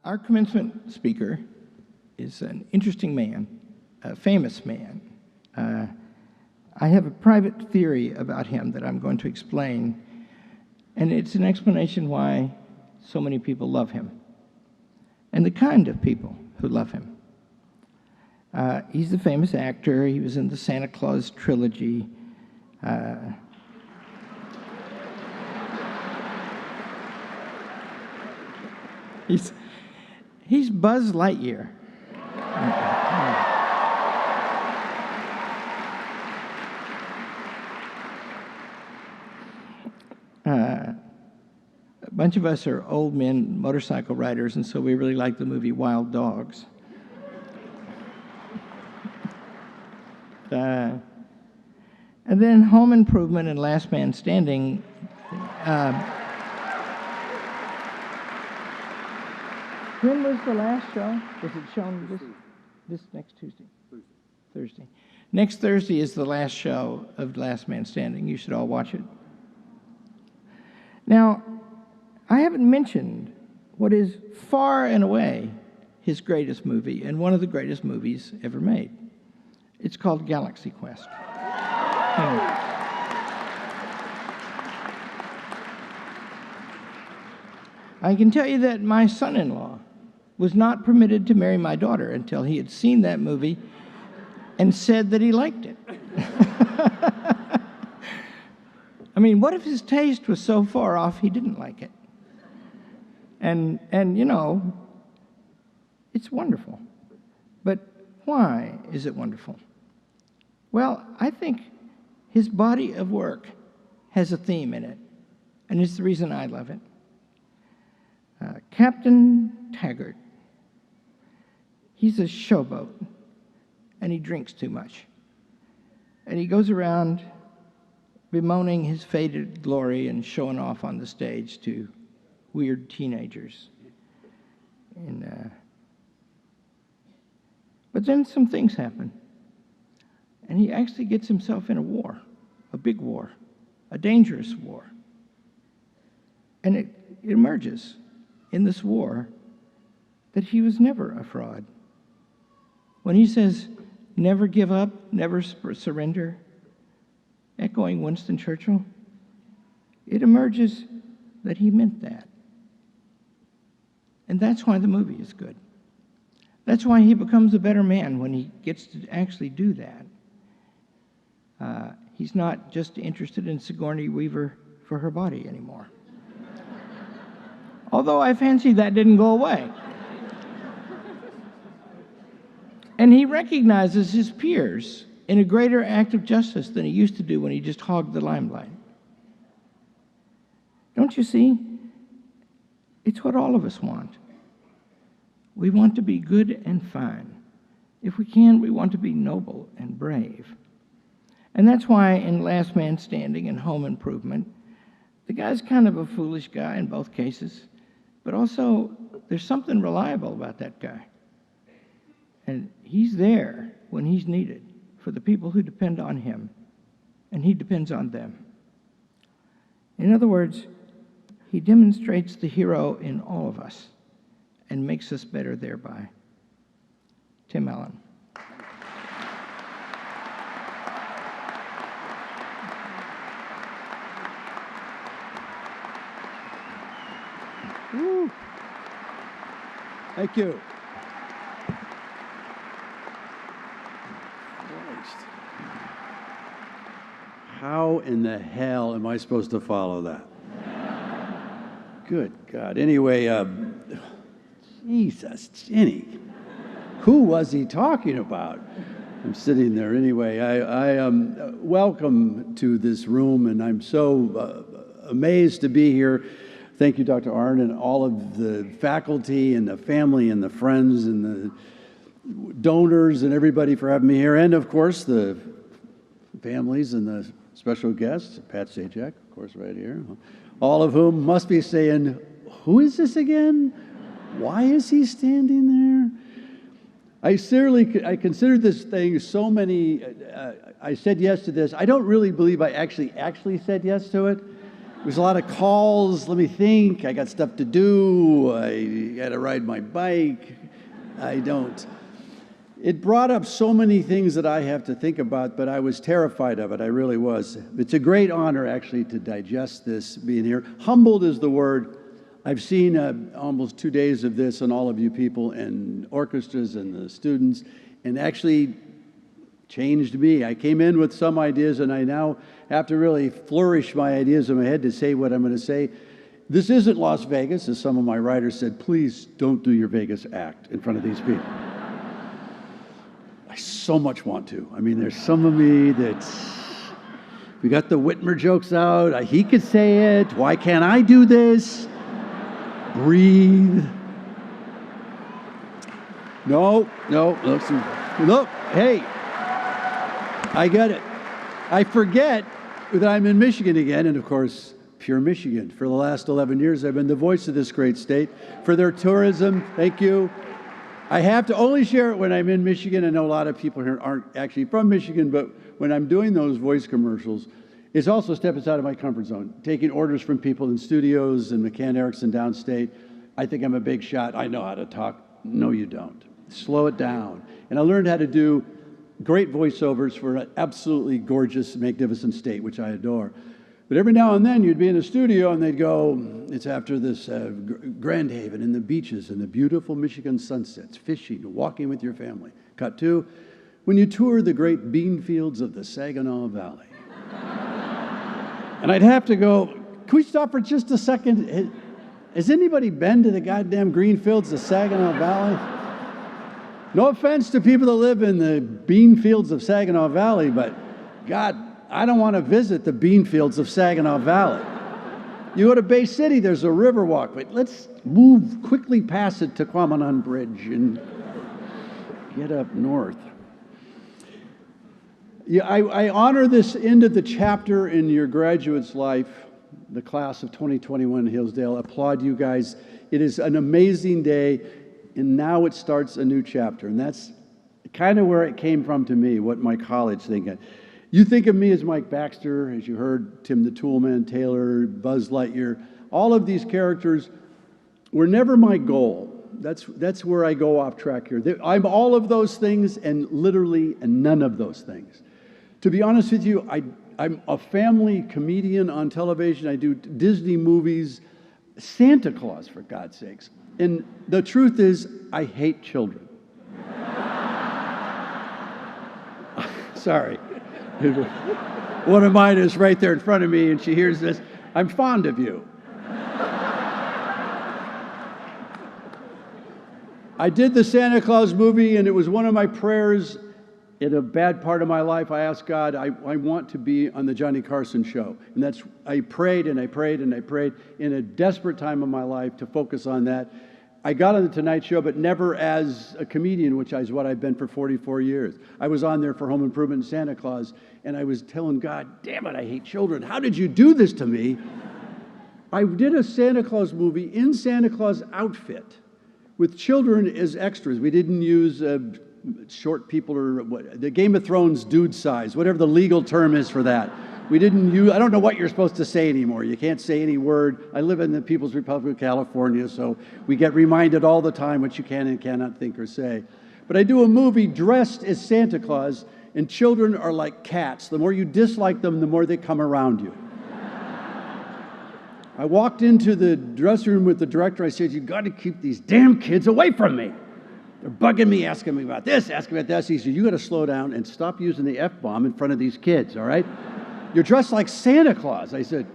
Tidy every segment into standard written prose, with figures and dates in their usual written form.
Our commencement speaker is an interesting man, a famous man. I have a private theory about him that I'm going to explain, and it's an explanation why so many people love him, and the kind of people who love him. He's a famous actor. He was in the Santa Claus trilogy. He's Buzz Lightyear. A bunch of us are old men motorcycle riders, and so we really like the movie Wild Dogs. And then Home Improvement and Last Man Standing. When was the last show? Was it shown this next Tuesday? Thursday. Next Thursday is the last show of Last Man Standing. You should all watch it. Now, I haven't mentioned what is far and away his greatest movie and one of the greatest movies ever made. It's called Galaxy Quest. I can tell you that my son-in-law was not permitted to marry my daughter until he had seen that movie and said that he liked it. I mean, what if his taste was so far off he didn't like it? And you know, it's wonderful. But why is it wonderful? Well, I think his body of work has a theme in it, and it's the reason I love it. Captain Taggart. He's a showboat, and he drinks too much. And he goes around bemoaning his faded glory and showing off on the stage to weird teenagers. But then some things happen, and he actually gets himself in a war, a big war, a dangerous war. And it emerges in this war that he was never a fraud. When he says, never give up, never surrender, echoing Winston Churchill, it emerges that he meant that. And that's why the movie is good. That's why he becomes a better man when he gets to actually do that. He's not just interested in Sigourney Weaver for her body anymore. Although I fancy that didn't go away. And he recognizes his peers in a greater act of justice than he used to do when he just hogged the limelight. Don't you see? It's what all of us want. We want to be good and fine. If we can, we want to be noble and brave. And that's why in Last Man Standing and Home Improvement, the guy's kind of a foolish guy in both cases, but also there's something reliable about that guy. And he's there when he's needed for the people who depend on him, and he depends on them. In other words, he demonstrates the hero in all of us and makes us better thereby. Tim Allen. Woo. Thank you. Christ. How in the hell am I supposed to follow that? Good God. Anyway, Jesus, Jenny. Who was he talking about? I'm sitting there anyway. I welcome to this room, and I'm so amazed to be here. Thank you, Dr. Arndt, and all of the faculty and the family and the friends and the donors and everybody for having me here. And, of course, the families and the special guests, Pat Sajak, of course, right here, all of whom must be saying, who is this again? Why is he standing there? I considered this thing so many, I said yes to this. I don't really believe I actually said yes to it. There's a lot of calls. Let me think. I got stuff to do. I got to ride my bike. I don't. It brought up so many things that I have to think about, but I was terrified of it. I really was. It's a great honor, actually, to digest this being here. Humbled is the word. I've seen almost 2 days of this and all of you people and orchestras and the students, and actually changed me. I came in with some ideas, and I now have to really flourish my ideas in my head to say what I'm going to say. This isn't Las Vegas, as some of my writers said. Please don't do your Vegas act in front of these people. I so much want to. I mean, there's some of me that's... We got the Whitmer jokes out. He could say it. Why can't I do this? Breathe. No, hey, I get it. I forget that I'm in Michigan again, and of course, pure Michigan. For the last 11 years, I've been the voice of this great state. For their tourism, thank you. I have to only share it when I'm in Michigan. I know a lot of people here aren't actually from Michigan, but when I'm doing those voice commercials, it's also stepping out of my comfort zone, taking orders from people in studios and McCann Erickson downstate. I think I'm a big shot. I know how to talk. No, you don't. Slow it down. And I learned how to do great voiceovers for an absolutely gorgeous, magnificent state, which I adore. But every now and then you'd be in a studio and they'd go, it's after this Grand Haven and the beaches and the beautiful Michigan sunsets, fishing, walking with your family. Cut to, when you tour the great bean fields of the Saginaw Valley. And I'd have to go, can we stop for just a second? Has anybody been to the goddamn green fields of Saginaw Valley? No offense to people that live in the bean fields of Saginaw Valley, but God, I don't want to visit the bean fields of Saginaw Valley. You go to Bay City, there's a river walk, but let's move quickly past it to Quamanon Bridge and get up north. Yeah, I honor this end of the chapter in your graduate's life, the class of 2021 Hillsdale. Applaud you guys. It is an amazing day, and now it starts a new chapter, and that's kind of where it came from to me, what my college think. You think of me as Mike Baxter, as you heard, Tim the Toolman, Taylor, Buzz Lightyear. All of these characters were never my goal. That's where I go off track here. I'm all of those things and literally none of those things. To be honest with you, I'm a family comedian on television. I do Disney movies, Santa Claus, for God's sakes. And the truth is, I hate children. Sorry. One of mine is right there in front of me, and she hears this. I'm fond of you. I did the Santa Claus movie, and it was one of my prayers in a bad part of my life. I asked God, I want to be on the Johnny Carson show. And I prayed and I prayed and I prayed in a desperate time of my life to focus on that. I got on the Tonight Show, but never as a comedian, which is what I've been for 44 years. I was on there for Home Improvement and Santa Claus, and I was telling God, damn it, I hate children. How did you do this to me? I did a Santa Claus movie in Santa Claus outfit with children as extras. We didn't use short people or what, the Game of Thrones dude size, whatever the legal term is for that. We didn't use, I don't know what you're supposed to say anymore. You can't say any word. I live in the People's Republic of California, so we get reminded all the time what you can and cannot think or say. But I do a movie dressed as Santa Claus, and children are like cats. The more you dislike them, the more they come around you. I walked into the dressing room with the director. I said, "You got to keep these damn kids away from me. They're bugging me, asking me about this, asking me about that." He said, "You got to slow down and stop using the F-bomb in front of these kids, all right? You're dressed like Santa Claus." I said,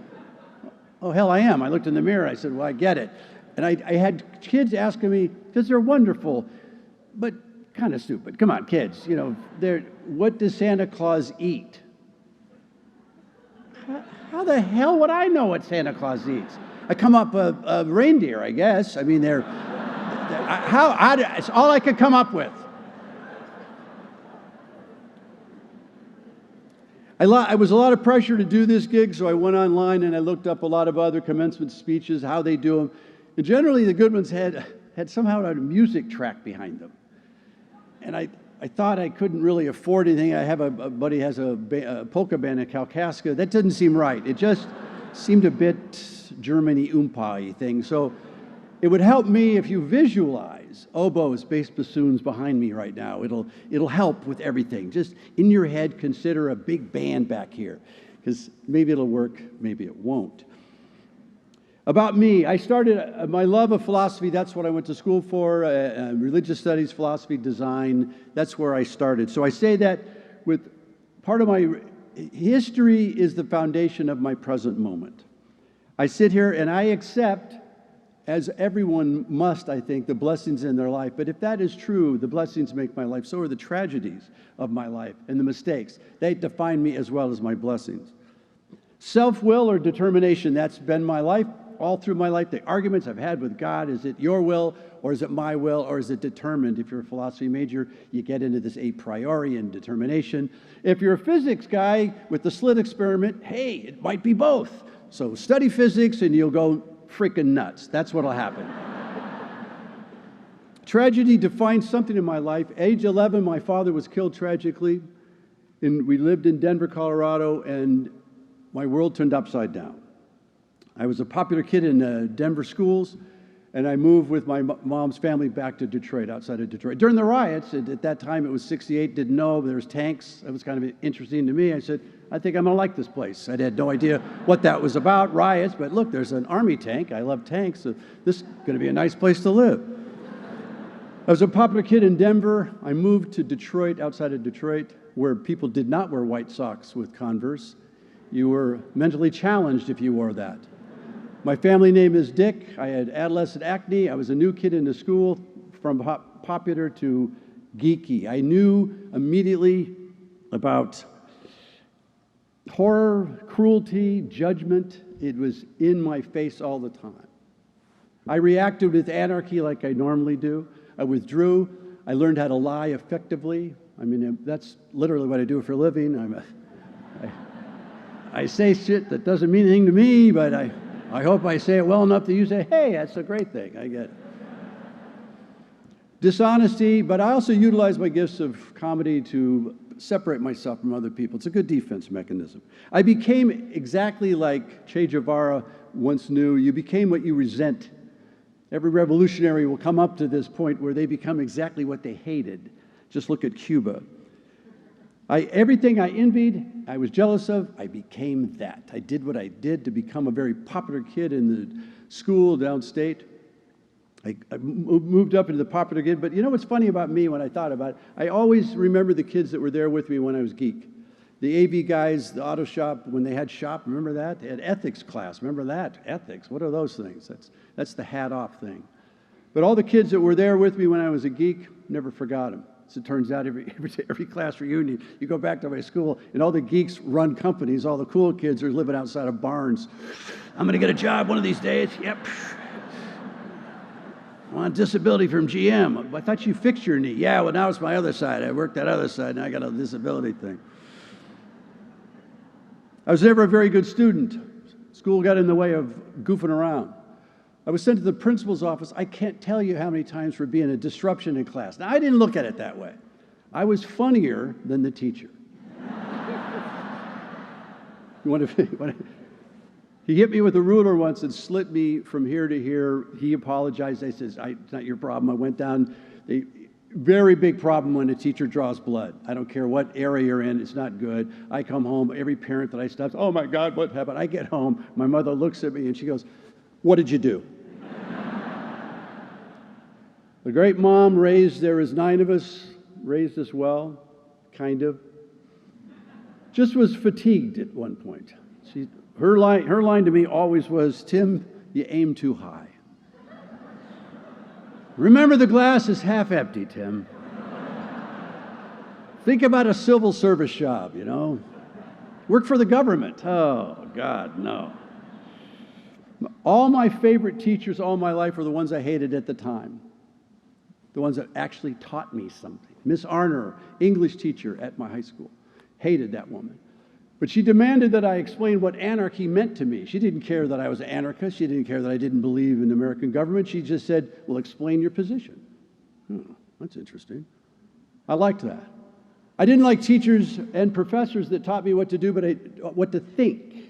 "Oh, hell, I am." I looked in the mirror. I said, "Well, I get it." And I had kids asking me, because they're wonderful, but kind of stupid. Come on, kids. You know, what does Santa Claus eat? How the hell would I know what Santa Claus eats? I come up a reindeer, I guess. I mean, it's all I could come up with. I was a lot of pressure to do this gig, so I went online and I looked up a lot of other commencement speeches, how they do them. And generally, the good ones had somehow a music track behind them. And I thought I couldn't really afford anything. I have a buddy has a polka band in Kalkaska. That didn't seem right. seemed a bit Germany Oompa-y thing. So it would help me if you visualize oboes, bass, bassoons behind me right now. It'll help with everything. Just in your head, consider a big band back here, because maybe it'll work, maybe it won't. About me, I started my love of philosophy. That's what I went to school for, religious studies, philosophy, design. That's where I started. So I say that with part of my history is the foundation of my present moment. I sit here and I accept, as everyone must, I think, the blessings in their life. But if that is true, the blessings make my life. So are the tragedies of my life and the mistakes. They define me as well as my blessings. Self-will or determination, that's been my life. All through my life, the arguments I've had with God, is it your will, or is it my will, or is it determined? If you're a philosophy major, you get into this a priori and determination. If you're a physics guy with the slit experiment, hey, it might be both. So study physics and you'll go freaking nuts. That's what'll happen. Tragedy defines something in my life. Age 11, my father was killed tragically. We lived in Denver, Colorado, and my world turned upside down. I was a popular kid in Denver schools, and I moved with my mom's family back to Detroit, outside of Detroit. During the riots, at that time it was 68, didn't know, there was tanks. It was kind of interesting to me. I said, I think I'm going to like this place. I had no idea what that was about, riots, but look, there's an army tank. I love tanks, so this is going to be a nice place to live. I was a popular kid in Denver. I moved to Detroit, outside of Detroit, where people did not wear white socks with Converse. You were mentally challenged if you wore that. My family name is Dick. I had adolescent acne. I was a new kid in the school, from popular to geeky. I knew immediately about horror, cruelty, judgment. It was in my face all the time. I reacted with anarchy like I normally do. I withdrew. I learned how to lie effectively. I mean, that's literally what I do for a living. I say shit that doesn't mean anything to me, but I hope I say it well enough that you say, hey, that's a great thing. I get it. Dishonesty, but I also utilize my gifts of comedy to separate myself from other people. It's a good defense mechanism. I became exactly like Che Guevara once knew, you became what you resent. Every revolutionary will come up to this point where they become exactly what they hated. Just look at Cuba. Everything I envied, I was jealous of, I became that. I did what I did to become a very popular kid in the school downstate. I moved up into the popular kid, but you know what's funny about me when I thought about it? I always remember the kids that were there with me when I was geek. The AV guys, the auto shop, when they had shop, remember that? They had ethics class, remember that? Ethics, what are those things? That's the hat off thing. But all the kids that were there with me when I was a geek, never forgot them. As it turns out, every class reunion, you go back to my school, and all the geeks run companies. All the cool kids are living outside of barns. I'm going to get a job one of these days. Yep. I want disability from GM. I thought you fixed your knee. Yeah, well, now it's my other side. I worked that other side, and I got a disability thing. I was never a very good student. School got in the way of goofing around. I was sent to the principal's office. I can't tell you how many times for being a disruption in class. Now, I didn't look at it that way. I was funnier than the teacher. He hit me with a ruler once and slit me from here to here. He apologized. I said, it's not your problem. I went down. Very big problem when a teacher draws blood. I don't care what area you're in. It's not good. I come home. Every parent that I stop, oh, my God, what happened? I get home. My mother looks at me, and she goes, what did you do? The great mom there is 9 of us, raised us well, kind of. Just was fatigued at one point. Her line to me always was, Tim, you aim too high. Remember, the glass is half empty, Tim. Think about a civil service job, you know. Work for the government. Oh, God, no. All my favorite teachers all my life are the ones I hated at the time. The ones that actually taught me something. Miss Arner, English teacher at my high school. Hated that woman. But she demanded that I explain what anarchy meant to me. She didn't care that I was an anarchist. She didn't care that I didn't believe in the American government. She just said, well, explain your position. Oh, that's interesting. I liked that. I didn't like teachers and professors that taught me what to do, but what to think.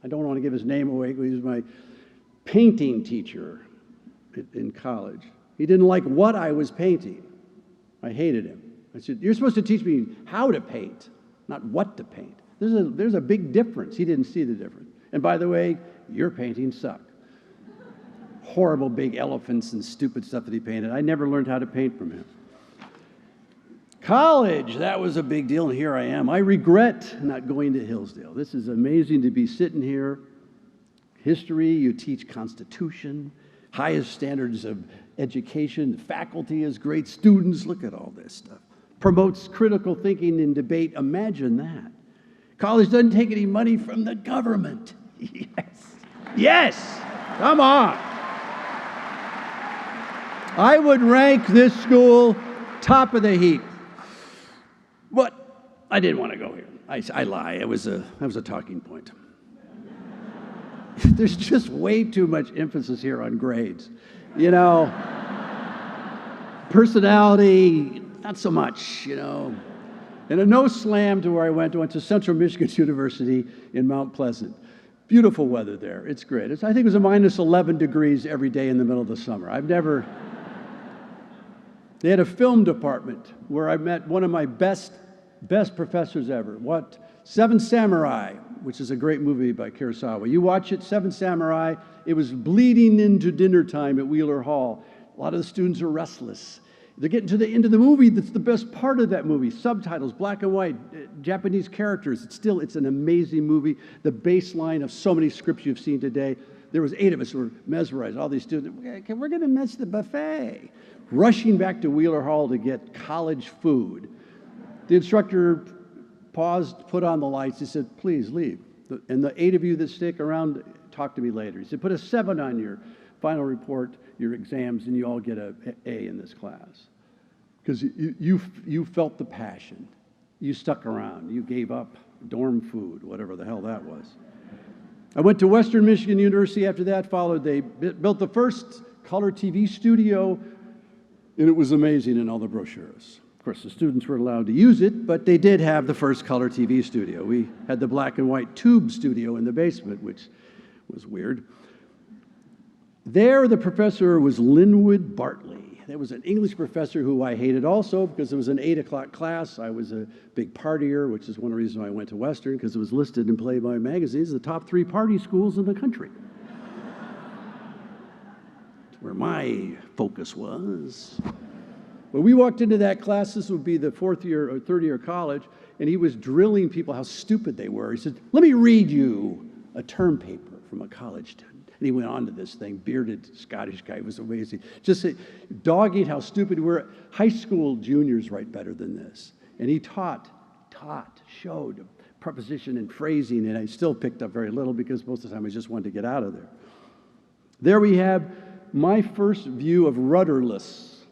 I don't want to give his name away. He was my painting teacher in college. He didn't like what I was painting. I hated him. I said, "You're supposed to teach me how to paint, not what to paint." There's a big difference. He didn't see the difference. And by the way, your paintings suck. Horrible big elephants and stupid stuff that he painted. I never learned how to paint from him. College, that was a big deal, and here I am. I regret not going to Hillsdale. This is amazing to be sitting here. History, you teach Constitution, highest standards of education. The faculty is great. Students, look at all this stuff. Promotes critical thinking and debate. Imagine that. College doesn't take any money from the government. Yes. Yes. Come on. I would rank this school top of the heap. But I didn't want to go here. I lie. That was a talking point. There's just way too much emphasis here on grades. You know, personality, not so much, you know. And a no slam to where I went to Central Michigan University in Mount Pleasant. Beautiful weather there. It's great. I think it was a minus 11 degrees every day in the middle of the summer. They had a film department where I met one of my best professors ever. Seven Samurai, which is a great movie by Kurosawa. You watch it, Seven Samurai. It was bleeding into dinner time at Wheeler Hall. A lot of the students are restless. They're getting to the end of the movie. That's the best part of that movie. Subtitles, black and white, Japanese characters. It's an amazing movie. The baseline of so many scripts you've seen today. There was 8 of us who were mesmerized. All these students, we're going to miss the buffet. Rushing back to Wheeler Hall to get college food. The instructor paused, put on the lights. He said, "Please leave. And the 8 of you that stick around, talk to me later." He said, "Put a 7 on your final report, your exams, and you all get an A in this class." Because you felt the passion. You stuck around. You gave up dorm food, whatever the hell that was. I went to Western Michigan University after that, they built the first color TV studio, and it was amazing in all the brochures. Of course, the students were allowed to use it, but they did have the first color TV studio. We had the black and white tube studio in the basement, which was weird. There, the professor was Linwood Bartley. There was an English professor who I hated also because it was an 8 o'clock class. I was a big partier, which is one of the reasons why I went to Western, because it was listed in Playboy magazines the top 3 party schools in the country. That's where my focus was. When we walked into that class, this would be the 4th year or 3rd year of college, and he was drilling people how stupid they were. He said, "Let me read you a term paper from a college student." And he went on to this thing, bearded Scottish guy. It was amazing. Just dogging how stupid we were. High school juniors write better than this. And he showed preposition and phrasing, and I still picked up very little because most of the time I just wanted to get out of there. There we have my first view of rudderless.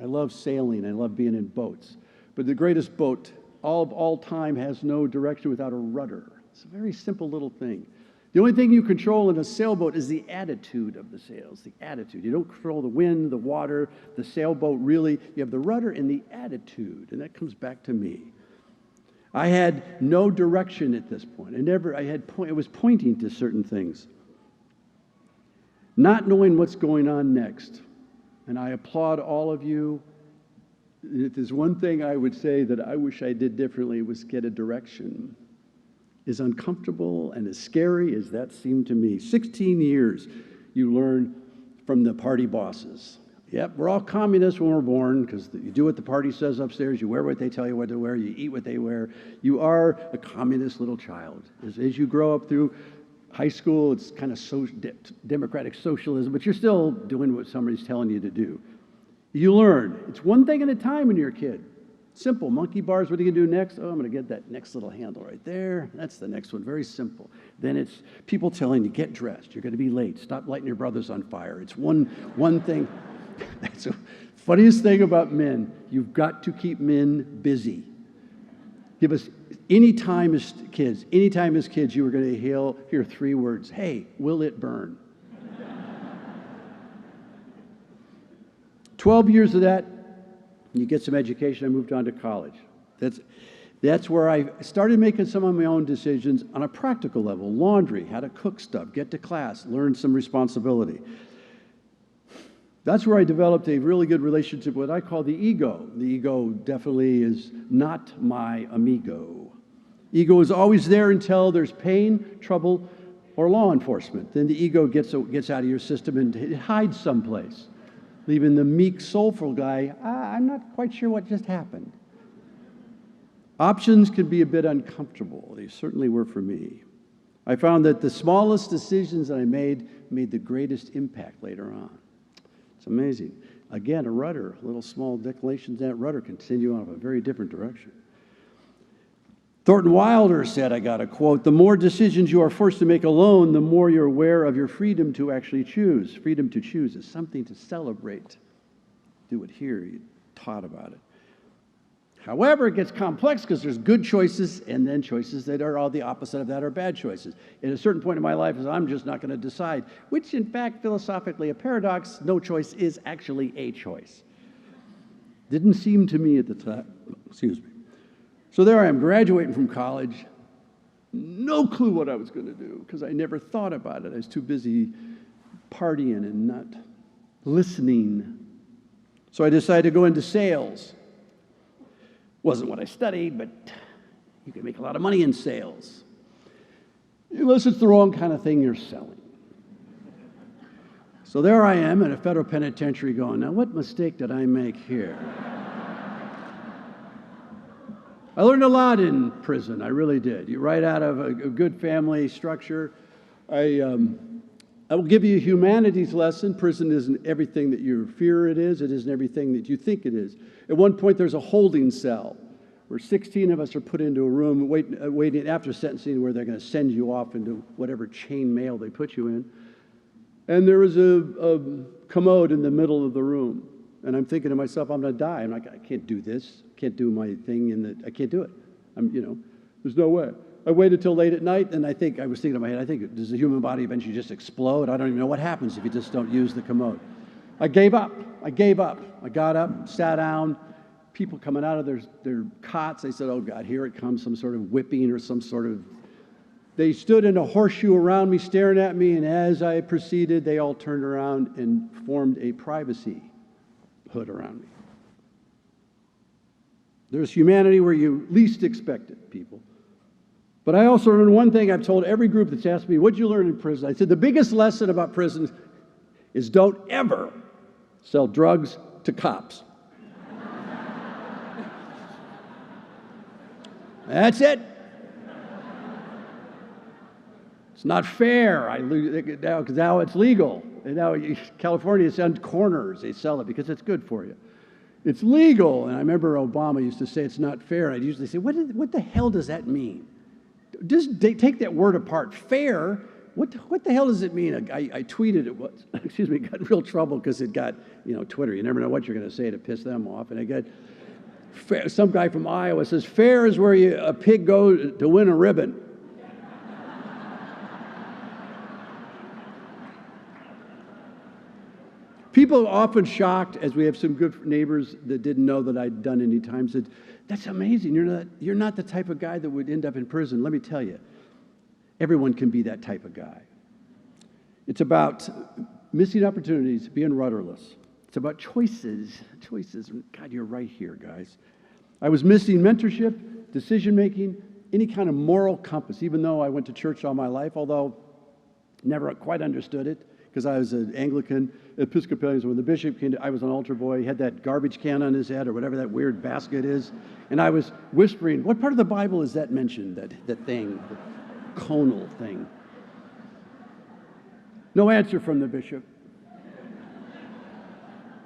I love sailing. I love being in boats. But the greatest boat of all time has no direction without a rudder. It's a very simple little thing. The only thing you control in a sailboat is the attitude of the sails, the attitude. You don't control the wind, the water, the sailboat really. You have the rudder and the attitude, and that comes back to me. I had no direction at this point. I was pointing to certain things. Not knowing what's going on next. And I applaud all of you. If there's one thing I would say that I wish I did differently was get a direction. As uncomfortable and as scary as that seemed to me. 16 years you learn from the party bosses. Yep, we're all communists when we're born because you do what the party says upstairs, you wear what they tell you what to wear, you eat what they wear. You are a communist little child. As you grow up through high school, it's kind of democratic socialism, but you're still doing what somebody's telling you to do. You learn. It's one thing at a time when you're a kid. Simple. Monkey bars, what are you going to do next? Oh, I'm going to get that next little handle right there. That's the next one. Very simple. Then it's people telling you, get dressed. You're going to be late. Stop lighting your brothers on fire. It's one thing. That's the funniest thing about men. You've got to keep men busy. Give us any time as kids, you were going to hear 3 words. Hey, will it burn? 12 years of that, you get some education. I moved on to college. That's where I started making some of my own decisions on a practical level. Laundry, how to cook stuff, get to class, learn some responsibility. That's where I developed a really good relationship with what I call the ego. The ego definitely is not my amigo. Ego is always there until there's pain, trouble, or law enforcement. Then the ego gets out of your system and it hides someplace, leaving the meek, soulful guy, I'm not quite sure what just happened. Options can be a bit uncomfortable. They certainly were for me. I found that the smallest decisions that I made the greatest impact later on. It's amazing. Again, a rudder, little small declinations in that rudder can send you out of a very different direction. Thornton Wilder said, I got a quote, the more decisions you are forced to make alone, the more you're aware of your freedom to actually choose. Freedom to choose is something to celebrate. Do it here. You taught about it. However, it gets complex because there's good choices and then choices that are all the opposite of that are bad choices. At a certain point in my life, I'm just not going to decide, which in fact, philosophically, a paradox. No choice is actually a choice. Didn't seem to me at the time. Excuse me. So there I am, graduating from college. No clue what I was going to do because I never thought about it. I was too busy partying and not listening. So I decided to go into sales. Wasn't what I studied, but you can make a lot of money in sales. Unless it's the wrong kind of thing you're selling. So there I am in a federal penitentiary going, now what mistake did I make here? I learned a lot in prison, I really did. You right out of a good family structure. I will give you a humanities lesson. Prison isn't everything that you fear it is. It isn't everything that you think it is. At one point, there's a holding cell where 16 of us are put into a room waiting after sentencing where they're going to send you off into whatever chain mail they put you in. And there was a commode in the middle of the room. And I'm thinking to myself, I'm going to die. I'm like, I can't do this. Can't do my thing. I can't do it. There's no way. I waited till late at night, and I was thinking in my head, does the human body eventually just explode? I don't even know what happens if you just don't use the commode. I gave up. I got up, sat down. People coming out of their cots, they said, oh God, here it comes, some sort of whipping or some sort of... They stood in a horseshoe around me, staring at me, and as I proceeded, they all turned around and formed a privacy hood around me. There's humanity where you least expect it, people. But I also learned one thing I've told every group that's asked me, what'd you learn in prison? I said, the biggest lesson about prison is don't ever sell drugs to cops. That's it. It's not fair. Now it's legal. And now California is on corners. They sell it because it's good for you. It's legal. And I remember Obama used to say it's not fair. I'd usually say, what the hell does that mean? Just take that word apart. Fair, what the hell does it mean? I tweeted it, got in real trouble because it got, Twitter. You never know what you're going to say to piss them off. And I got some guy from Iowa says, fair is where a pig goes to win a ribbon. People are often shocked, as we have some good neighbors that didn't know that I'd done any time, said, that's amazing. You're not the type of guy that would end up in prison. Let me tell you, everyone can be that type of guy. It's about missing opportunities, being rudderless. It's about choices. God, you're right here, guys. I was missing mentorship, decision-making, any kind of moral compass, even though I went to church all my life, although never quite understood it. Because I was an Anglican, Episcopalian, so when the bishop came, I was an altar boy. He had that garbage can on his head or whatever that weird basket is. And I was whispering, what part of the Bible is that mentioned, that thing, the conal thing? No answer from the bishop.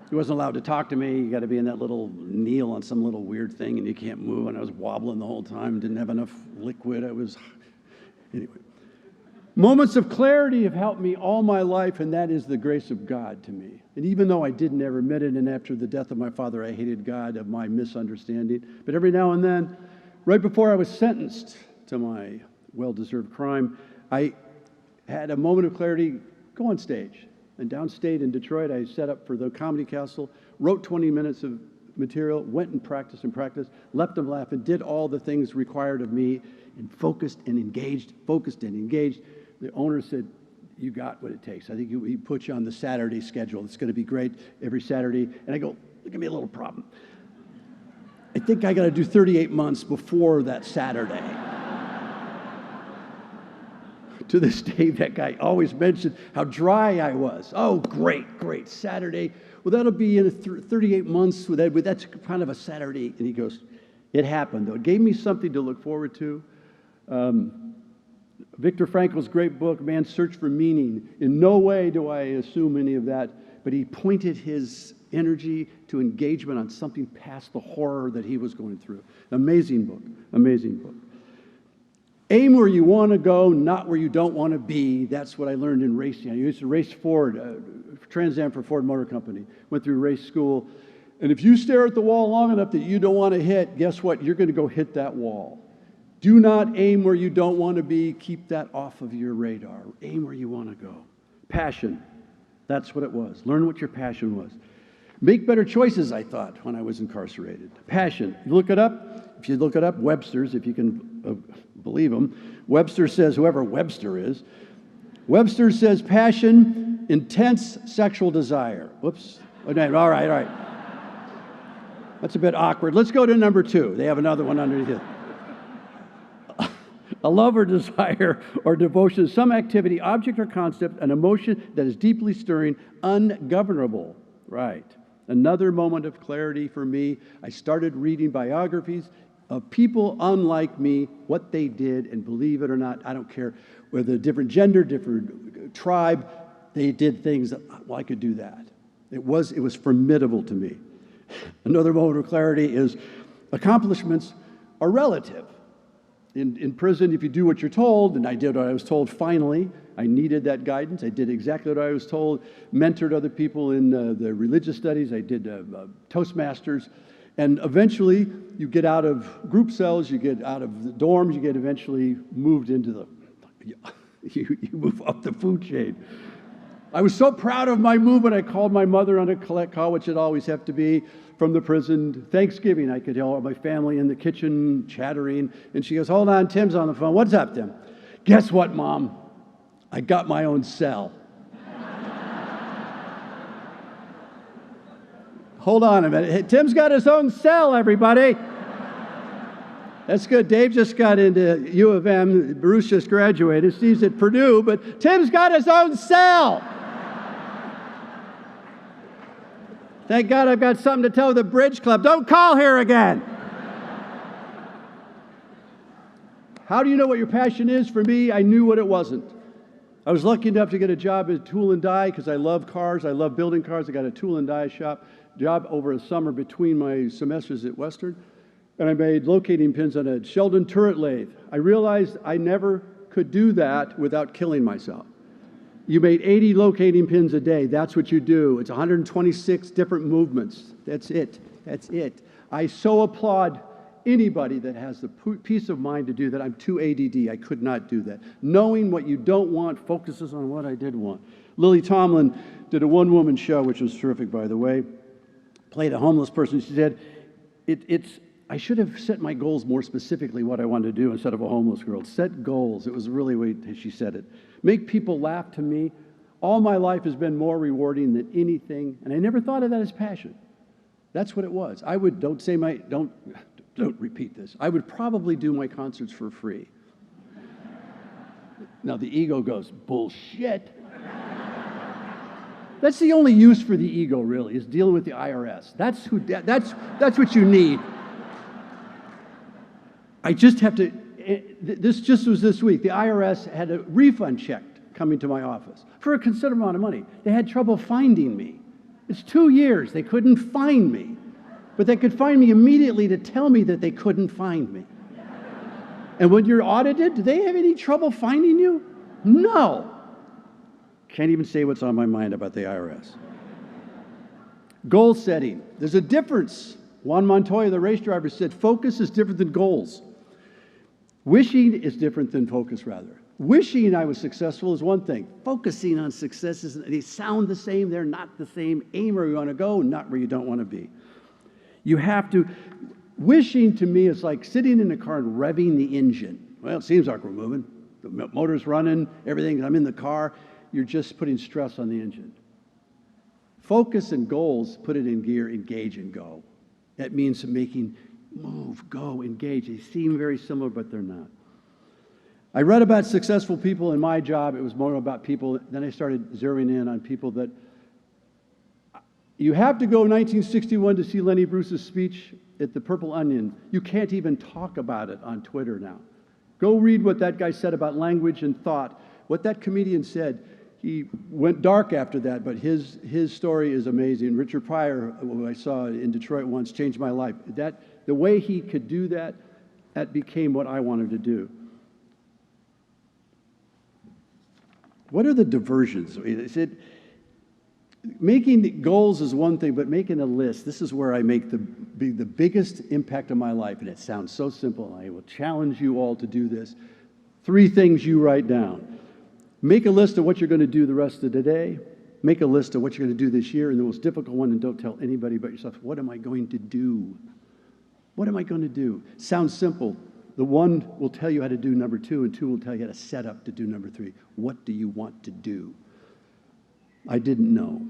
He wasn't allowed to talk to me. You got to be in that little kneel on some little weird thing and you can't move. And I was wobbling the whole time, didn't have enough liquid. Anyway. Moments of clarity have helped me all my life, and that is the grace of God to me. And even though I didn't ever admit it, and after the death of my father, I hated God of my misunderstanding, but every now and then, right before I was sentenced to my well-deserved crime, I had a moment of clarity, go on stage. And downstate in Detroit, I set up for the Comedy Castle, wrote 20 minutes of material, went and practiced, left them laughing, did all the things required of me, and focused and engaged. The owner said, you got what it takes. I think he put you on the Saturday schedule. It's going to be great every Saturday. And I go, look at me, a little problem. I think I got to do 38 months before that Saturday. To this day, that guy always mentioned how dry I was. Oh, great, Saturday. Well, that'll be in 38 months. That's kind of a Saturday. And he goes, it happened, though. It gave me something to look forward to. Viktor Frankl's great book, Man's Search for Meaning. In no way do I assume any of that, but he pointed his energy to engagement on something past the horror that he was going through. Amazing book. Aim where you want to go, not where you don't want to be. That's what I learned in racing. I used to race Ford, Trans Am for Ford Motor Company. Went through race school. And if you stare at the wall long enough that you don't want to hit, guess what? You're going to go hit that wall. Do not aim where you don't want to be. Keep that off of your radar. Aim where you want to go. Passion. That's what it was. Learn what your passion was. Make better choices, I thought, when I was incarcerated. Passion. You look it up. If you look it up, Webster's, if you can believe him. Webster says, whoever Webster is, Webster says passion, intense sexual desire. Whoops. All right. That's a bit awkward. Let's go to number 2. They have another one underneath it. A love or desire or devotion to some activity, object or concept, an emotion that is deeply stirring, ungovernable. Right. Another moment of clarity for me. I started reading biographies of people unlike me, what they did, and believe it or not, I don't care whether different gender, different tribe, they did things that, well, I could do that. It was formidable to me. Another moment of clarity is accomplishments are relative. In prison, if you do what you're told, and I did what I was told finally, I needed that guidance. I did exactly what I was told, mentored other people in the religious studies. I did Toastmasters. And eventually, you get out of group cells, you get out of the dorms, you get eventually moved into you move up the food chain. I was so proud of my movement, I called my mother on a collect call, which it always have to be, from the prison. Thanksgiving, I could hear all my family in the kitchen chattering, and she goes, hold on, Tim's on the phone. What's up, Tim? Guess what, Mom? I got my own cell. Hold on a minute. Hey, Tim's got his own cell, everybody. That's good. Dave just got into U of M. Bruce just graduated. Steve's at Purdue, but Tim's got his own cell. Thank God I've got something to tell the Bridge Club. Don't call here again. How do you know what your passion is? For me, I knew what it wasn't. I was lucky enough to get a job at Tool and Die because I love cars. I love building cars. I got a Tool and Die shop job over a summer between my semesters at Western. And I made locating pins on a Sheldon turret lathe. I realized I never could do that without killing myself. You made 80 locating pins a day. That's what you do. It's 126 different movements. That's it. I so applaud anybody that has the peace of mind to do that. I'm too ADD. I could not do that. Knowing what you don't want focuses on what I did want. Lily Tomlin did a one-woman show, which was terrific, by the way. Played a homeless person. She said, I should have set my goals more specifically what I wanted to do instead of a homeless girl. Set goals. It was really the way she said it. Make people laugh to me. All my life has been more rewarding than anything, and I never thought of that as passion. That's what it was. Don't repeat this. I would probably do my concerts for free. Now the ego goes, bullshit. That's the only use for the ego, really, is dealing with the IRS. That's what you need. I just have to, this just was this week. The IRS had a refund check coming to my office for a considerable amount of money. They had trouble finding me. It's 2 years. They couldn't find me. But they could find me immediately to tell me that they couldn't find me. And when you're audited, do they have any trouble finding you? No. Can't even say what's on my mind about the IRS. Goal setting. There's a difference. Juan Montoya, the race driver, said focus is different than goals. Wishing is different than focus, rather. Wishing I was successful is one thing. Focusing on successes, they sound the same, they're not the same. Aim where you want to go, not where you don't want to be. You have to, wishing to me is like sitting in a car and revving the engine. Well, it seems like we're moving. The motor's running, everything, I'm in the car. You're just putting stress on the engine. Focus and goals, put it in gear, engage and go. That means making, move, go, engage. They seem very similar, but they're not. I read about successful people in my job. It was more about people. Then I started zeroing in on people that, you have to go 1961 to see Lenny Bruce's speech at the Purple Onion. You can't even talk about it on Twitter now. Go read what that guy said about language and thought. What that comedian said, he went dark after that, but his story is amazing. Richard Pryor, who I saw in Detroit once, changed my life. The way he could do that, that became what I wanted to do. What are the diversions? Making goals is one thing, but making a list, this is where I make the biggest impact of my life, and it sounds so simple. I will challenge you all to do this. 3 things you write down. Make a list of what you're going to do the rest of the day. Make a list of what you're going to do this year, and the most difficult one, and don't tell anybody but yourself, what am I going to do? What am I going to do? Sounds simple. The 1 will tell you how to do number 2, and 2 will tell you how to set up to do number 3. What do you want to do? I didn't know.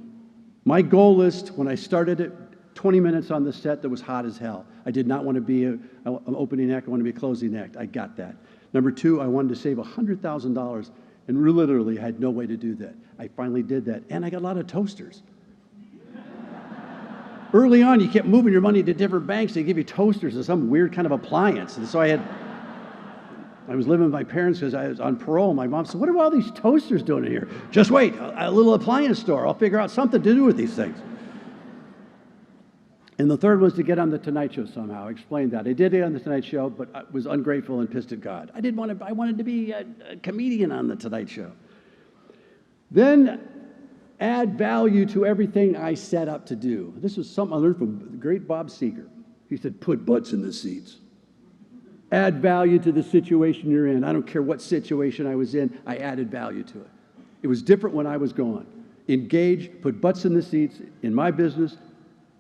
My goal list, when I started it, 20 minutes on the set that was hot as hell. I did not want to be an opening act. I wanted to be a closing act. I got that. Number 2, I wanted to save $100,000, and literally I had no way to do that. I finally did that, and I got a lot of toasters. Early on, you kept moving your money to different banks. They give you toasters and some weird kind of appliance. And so I was living with my parents because I was on parole. My mom said, what are all these toasters doing in here? Just wait, a little appliance store. I'll figure out something to do with these things. And the 3rd was to get on the Tonight Show somehow. I explained that. I did it on the Tonight Show, but I was ungrateful and pissed at God. I wanted to be a comedian on the Tonight Show. Then add value to everything I set up to do. This was something I learned from the great Bob Seger. He said, put butts in the seats. Add value to the situation you're in. I don't care what situation I was in, I added value to it. It was different when I was gone. Engage, put butts in the seats. In my business,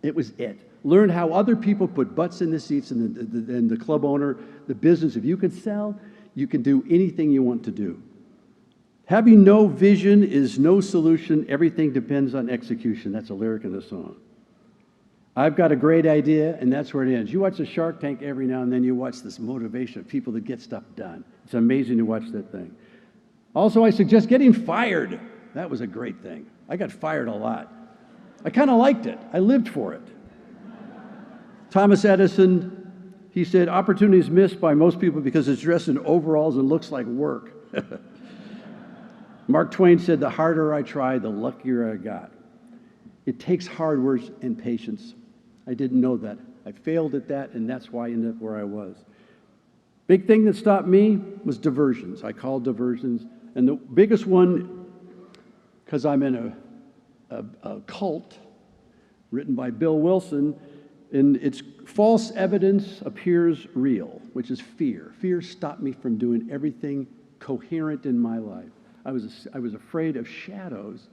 it was it. Learn how other people put butts in the seats, and the club owner, the business. If you can sell, you can do anything you want to do. Having no vision is no solution. Everything depends on execution. That's a lyric in the song. I've got a great idea, and that's where it ends. You watch the Shark Tank every now and then, you watch this motivation of people that get stuff done. It's amazing to watch that thing. Also, I suggest getting fired. That was a great thing. I got fired a lot. I kind of liked it. I lived for it. Thomas Edison, he said, opportunity is missed by most people because it's dressed in overalls and looks like work. Mark Twain said, the harder I tried, the luckier I got. It takes hard work and patience. I didn't know that. I failed at that, and that's why I ended up where I was. Big thing that stopped me was diversions. I called diversions. And the biggest one, because I'm in a cult written by Bill Wilson, and it's false evidence appears real, which is fear. Fear stopped me from doing everything coherent in my life. I was afraid of shadows.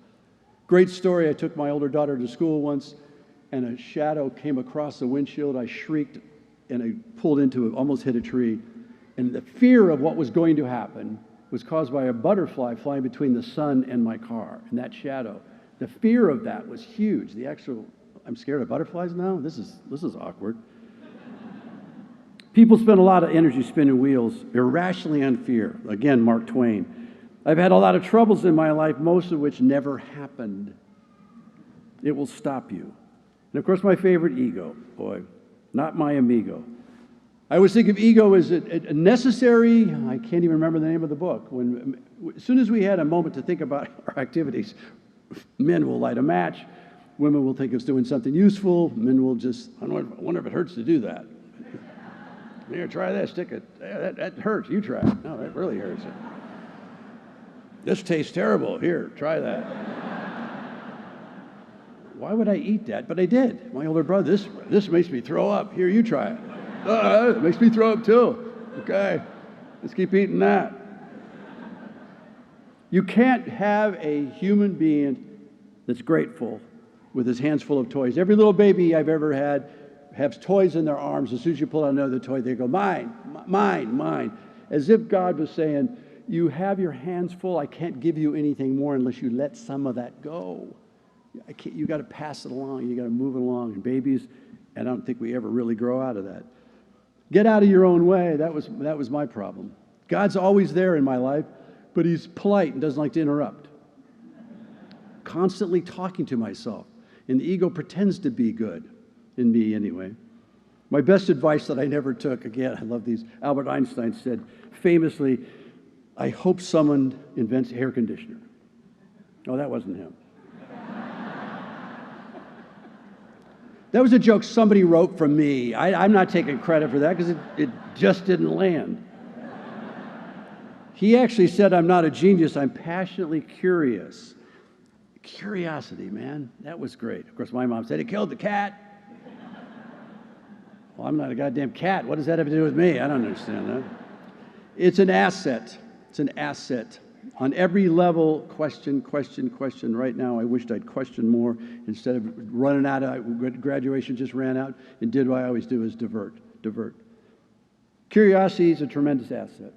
Great story. I took my older daughter to school once, and a shadow came across the windshield. I shrieked, and I pulled into it, almost hit a tree. And the fear of what was going to happen was caused by a butterfly flying between the sun and my car, and that shadow. The fear of that was huge. I'm scared of butterflies now? This is awkward. People spend a lot of energy spinning wheels, irrationally on fear. Again, Mark Twain. I've had a lot of troubles in my life, most of which never happened. It will stop you. And of course, my favorite, ego. Boy, not my amigo. I always think of ego as a necessary, I can't even remember the name of the book. As soon as we had a moment to think about our activities, men will light a match, women will think it's doing something useful, men will just, I wonder if it hurts to do that. Here, try this, stick it. Yeah, that hurts, you try it. No, that really hurts. This tastes terrible. Here, try that. Why would I eat that? But I did. My older brother, this makes me throw up. Here, you try it. It makes me throw up too. Okay, let's keep eating that. You can't have a human being that's grateful with his hands full of toys. Every little baby I've ever had have toys in their arms. As soon as you pull out another toy, they go, mine, mine, mine. As if God was saying, you have your hands full. I can't give you anything more unless you let some of that go. You got to pass it along. You got to move it along. And babies, I don't think we ever really grow out of that. Get out of your own way. That was my problem. God's always there in my life, but he's polite and doesn't like to interrupt. Constantly talking to myself. And the ego pretends to be good, in me anyway. My best advice that I never took, again, I love these, Albert Einstein said famously, I hope someone invents air conditioner. Oh, that wasn't him. That was a joke somebody wrote from me. I'm not taking credit for that because it just didn't land. He actually said, I'm not a genius, I'm passionately curious. Curiosity, man, that was great. Of course, my mom said, it killed the cat. Well, I'm not a goddamn cat. What does that have to do with me? I don't understand that. It's an asset. It's an asset. On every level, question, question, question. Right now, I wished I'd questioned more instead of running out of graduation, just ran out and did what I always do is divert. Curiosity is a tremendous asset.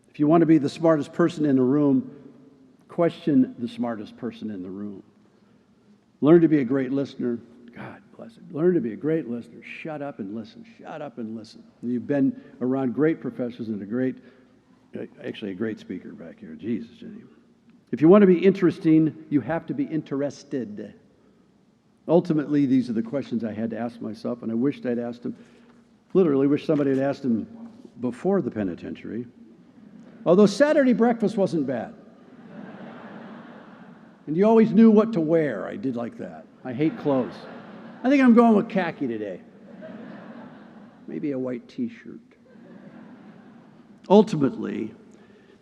If you want to be the smartest person in the room, question the smartest person in the room. Learn to be a great listener. God bless it. Learn to be a great listener. Shut up and listen. Shut up and listen. And you've been around great professors and a great speaker back here. Jesus, Jenny. If you want to be interesting, you have to be interested. Ultimately, these are the questions I had to ask myself, and I wished I'd asked them. Literally, wish somebody had asked them before the penitentiary. Although Saturday breakfast wasn't bad. And you always knew what to wear. I did like that. I hate clothes. I think I'm going with khaki today. Maybe a white t-shirt. Ultimately,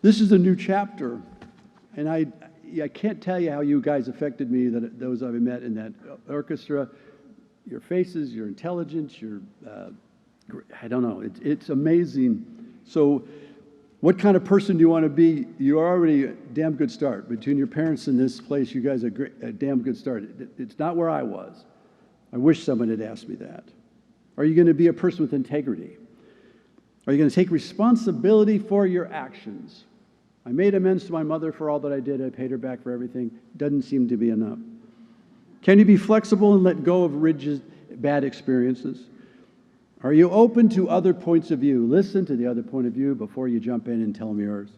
this is a new chapter. And I can't tell you how you guys affected me, those I've met in that orchestra. Your faces, your intelligence, I don't know. It's amazing. So what kind of person do you want to be? You're already a damn good start. Between your parents and this place, you guys are a damn good start. It's not where I was. I wish someone had asked me that. Are you going to be a person with integrity? Are you going to take responsibility for your actions? I made amends to my mother for all that I did. I paid her back for everything. Doesn't seem to be enough. Can you be flexible and let go of rigid, bad experiences? Are you open to other points of view? Listen to the other point of view before you jump in and tell them yours.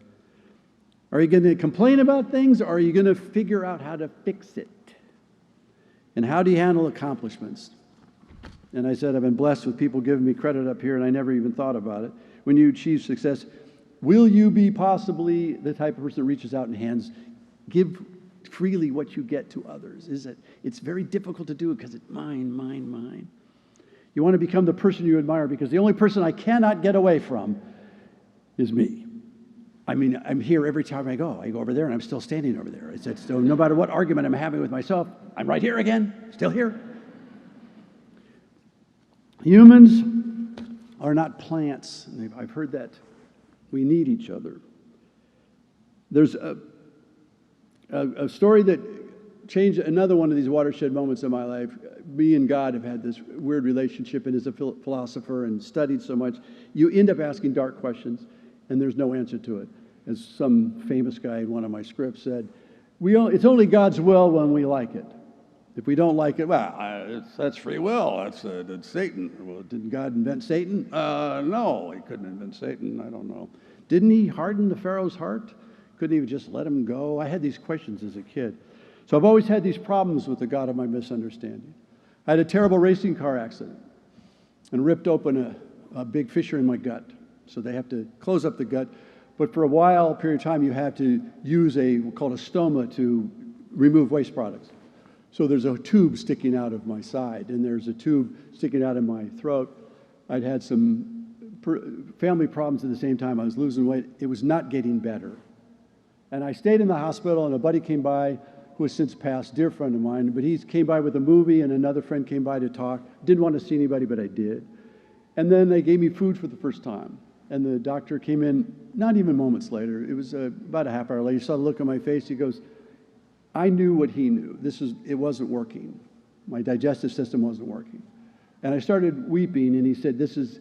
Are you going to complain about things, or are you going to figure out how to fix it? And how do you handle accomplishments? And I said, I've been blessed with people giving me credit up here, and I never even thought about it. When you achieve success, will you be possibly the type of person that reaches out and give freely what you get to others? It's very difficult to do because it's mine, mine, mine. You want to become the person you admire, because the only person I cannot get away from is me. I mean, I'm here every time I go. I go over there and I'm still standing over there. So no matter what argument I'm having with myself, I'm right here again, still here. Humans are not plants. I've heard that. We need each other. There's a story that changed another one of these watershed moments in my life. Me and God have had this weird relationship, and as a philosopher and studied so much, you end up asking dark questions, and there's no answer to it. As some famous guy in one of my scripts said, it's only God's will when we like it. If we don't like it, that's free will. That's Satan. Well, didn't God invent Satan? No, he couldn't invent Satan. I don't know. Didn't he harden the Pharaoh's heart? Couldn't he just let him go? I had these questions as a kid. So I've always had these problems with the God of my misunderstanding. I had a terrible racing car accident and ripped open a big fissure in my gut. So they have to close up the gut. But for a period of time, you have to use called a stoma to remove waste products. So there's a tube sticking out of my side, and there's a tube sticking out of my throat. I'd had some family problems at the same time. I was losing weight. It was not getting better. And I stayed in the hospital, and a buddy came by who has since passed, dear friend of mine, but he came by with a movie, and another friend came by to talk. Didn't want to see anybody, but I did. And then they gave me food for the first time. And the doctor came in, not even moments later. It was about a half hour later. He saw the look on my face. He goes, I knew what he knew. It wasn't working. My digestive system wasn't working. And I started weeping, and he said, this is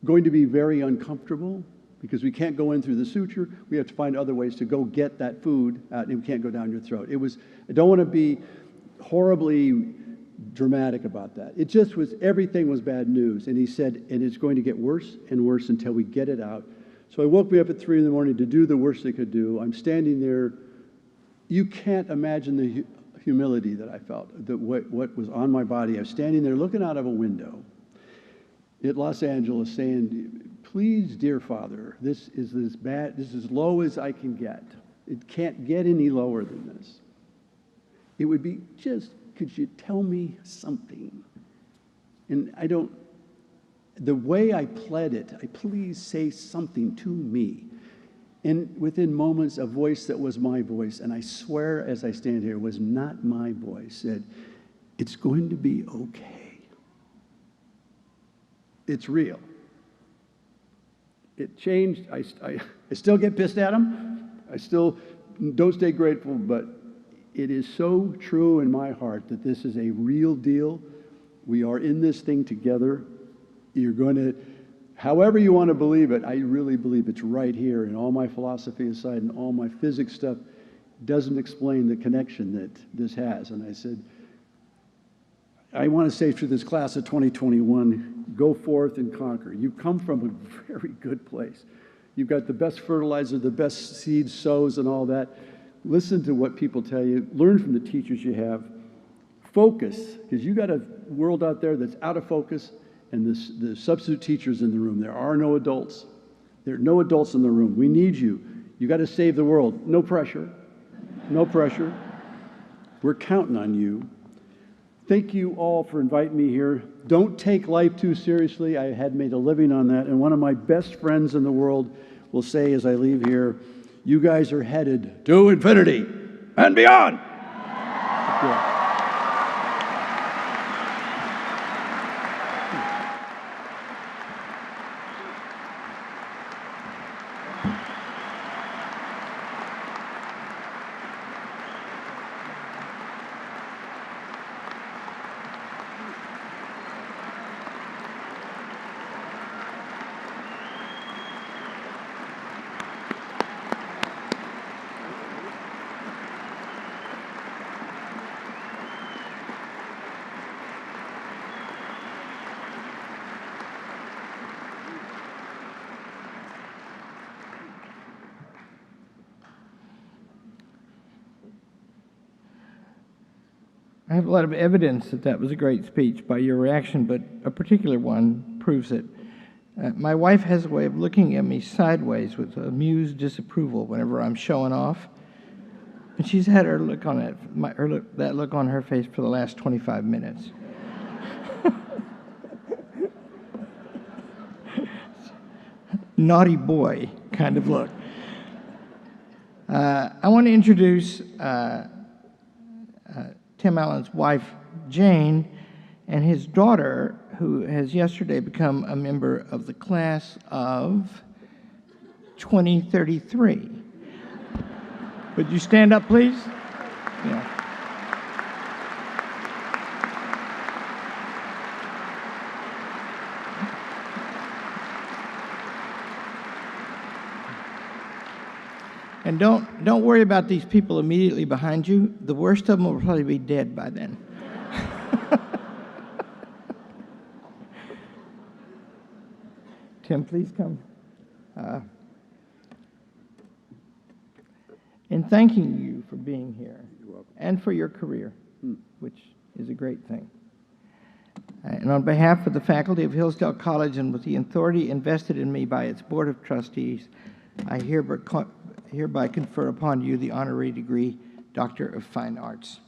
going to be very uncomfortable because we can't go in through the suture. We have to find other ways to go get that food out, and we can't go down your throat. I don't want to be horribly dramatic about that. It just was, everything was bad news. And he said, and it's going to get worse and worse until we get it out. So he woke me up at 3 in the morning to do the worst they could do. I'm standing there. You can't imagine the humility that I felt, what was on my body. I was standing there looking out of a window at Los Angeles saying, please, dear Father, this is as bad, this is as low as I can get. It can't get any lower than this. It would be just, could you tell me something? And the way I pled it, please say something to me. And within moments, a voice that was my voice, and I swear as I stand here, was not my voice, said, it's going to be okay. It's real. It changed. I still get pissed at him. I still don't stay grateful, but it is so true in my heart that this is a real deal. We are in this thing together. You're going to, however you want to believe it, I really believe it's right here. And all my philosophy aside and all my physics stuff doesn't explain the connection that this has. And I said, I want to say to this class of 2021, go forth and conquer. You come from a very good place. You've got the best fertilizer, the best seed sows and all that. Listen to what people tell you. Learn from the teachers you have. Focus, because you got a world out there that's out of focus, and the substitute teachers in the room. There are no adults. There are no adults in the room. We need you. You got to save the world. No pressure. No pressure. We're counting on you. Thank you all for inviting me here. Don't take life too seriously. I had made a living on that. And one of my best friends in the world will say as I leave here, you guys are headed to infinity and beyond. Yeah. I have a lot of evidence that that was a great speech by your reaction, but a particular one proves it. My wife has a way of looking at me sideways with amused disapproval whenever I'm showing off. And she's had her look on it, that look on her face for the last 25 minutes. Naughty boy kind of look. I want to introduce Tim Allen's wife, Jane, and his daughter, who has yesterday become a member of the class of 2033. Would you stand up, please? Yeah. And don't worry about these people immediately behind you. The worst of them will probably be dead by then. Tim, please come. In thanking you for being here and for your career, which is a great thing. And on behalf of the faculty of Hillsdale College and with the authority invested in me by its Board of Trustees, I hereby confer upon you the honorary degree, Doctor of Fine Arts.